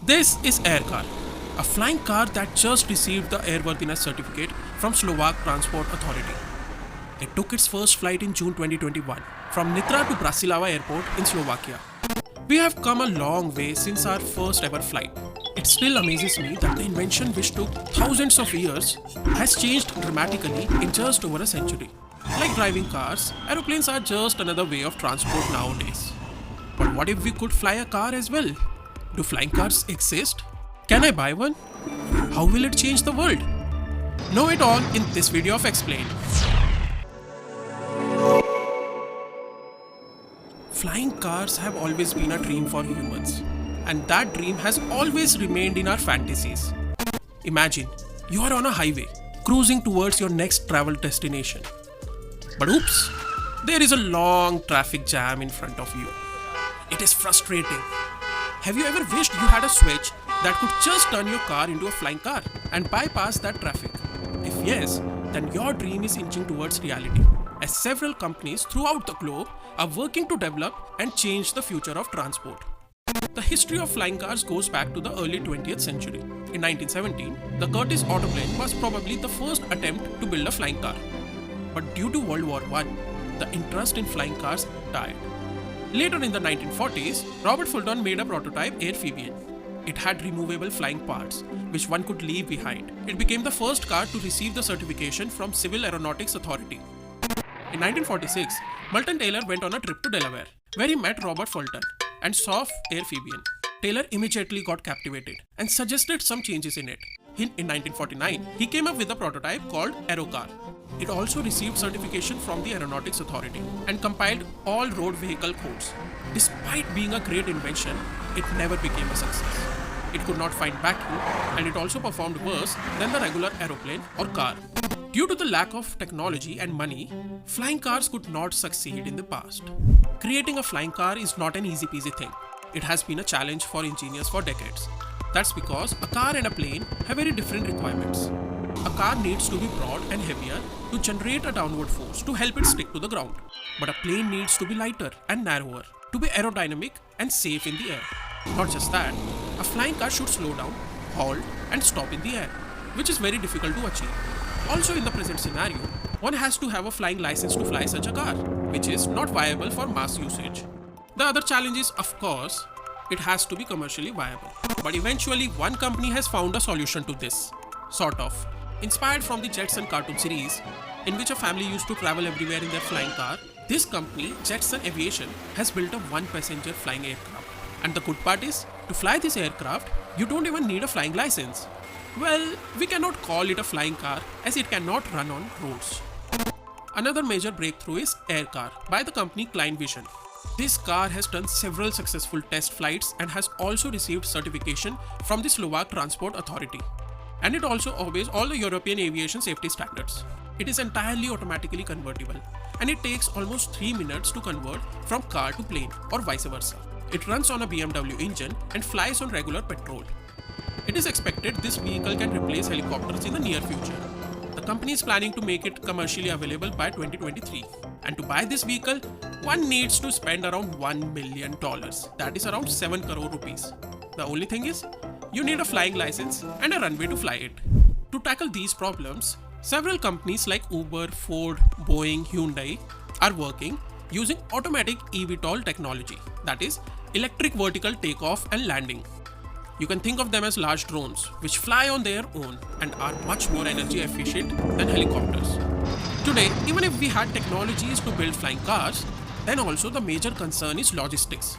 This is Aircar, a flying car that just received the airworthiness certificate from Slovak Transport Authority. It took its first flight in June 2021 from Nitra to Bratislava Airport in Slovakia. We have come a long way since our first ever flight. It still amazes me that the invention, which took thousands of years, has changed dramatically in just over a century. Like driving cars, aeroplanes are just another way of transport nowadays. But what if we could fly a car as well? Do flying cars exist? Can I buy one? How will it change the world? Know it all in this video of Explain. Flying cars have always been a dream for humans, and that dream has always remained in our fantasies. Imagine, you are on a highway, cruising towards your next travel destination. But oops, there is a long traffic jam in front of you. It is frustrating. Have you ever wished you had a switch that could just turn your car into a flying car and bypass that traffic? If yes, then your dream is inching towards reality, as several companies throughout the globe are working to develop and change the future of transport. The history of flying cars goes back to the early 20th century. In 1917, the Curtiss autoplane was probably the first attempt to build a flying car. But due to World War I, the interest in flying cars died. Later in the 1940s, Robert Fulton made a prototype amphibian. It had removable flying parts, which one could leave behind. It became the first car to receive the certification from Civil Aeronautics Authority. In 1946, Moulton Taylor went on a trip to Delaware, where he met Robert Fulton and saw amphibian. Taylor immediately got captivated and suggested some changes in it. In 1949, he came up with a prototype called Aerocar. It also received certification from the Aeronautics Authority and compiled all road vehicle codes. Despite being a great invention, it never became a success. It could not find backing, and it also performed worse than the regular aeroplane or car. Due to the lack of technology and money, flying cars could not succeed in the past. Creating a flying car is not an easy peasy thing. It has been a challenge for engineers for decades. That's because a car and a plane have very different requirements. A car needs to be broad and heavier to generate a downward force to help it stick to the ground. But a plane needs to be lighter and narrower to be aerodynamic and safe in the air. Not just that, a flying car should slow down, halt and stop in the air, which is very difficult to achieve. Also in the present scenario, one has to have a flying license to fly such a car, which is not viable for mass usage. The other challenge is, of course, it has to be commercially viable. But eventually one company has found a solution to this. Sort of. Inspired from the Jetson cartoon series, in which a family used to travel everywhere in their flying car, this company, Jetson Aviation, has built a one-passenger flying aircraft. And the good part is, to fly this aircraft, you don't even need a flying license. Well, we cannot call it a flying car as it cannot run on roads. Another major breakthrough is Aircar by the company Klein Vision. This car has done several successful test flights and has also received certification from the Slovak Transport Authority. And it also obeys all the European aviation safety standards. It is entirely automatically convertible, and it takes almost 3 minutes to convert from car to plane or vice versa. It runs on a BMW engine and flies on regular petrol. It is expected this vehicle can replace helicopters in the near future. The company is planning to make it commercially available by 2023. And to buy this vehicle, one needs to spend around $1 million. That is around 7 crore rupees. The only thing is, you need a flying license and a runway to fly it. To tackle these problems, several companies like Uber, Ford, Boeing, Hyundai are working using automatic eVTOL technology, that is, electric vertical takeoff and landing. You can think of them as large drones which fly on their own and are much more energy efficient than helicopters. Today, even if we had technologies to build flying cars, then also the major concern is logistics.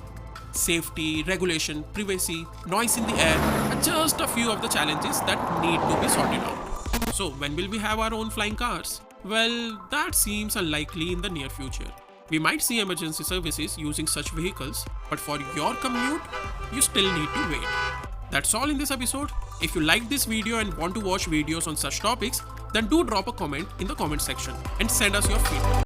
Safety, regulation, privacy, noise in the air are just a few of the challenges that need to be sorted out. So when will we have our own flying cars? Well, that seems unlikely in the near future. We might see emergency services using such vehicles, but for your commute, you still need to wait. That's all in this episode. If you liked this video and want to watch videos on such topics, then do drop a comment in the comment section and send us your feedback.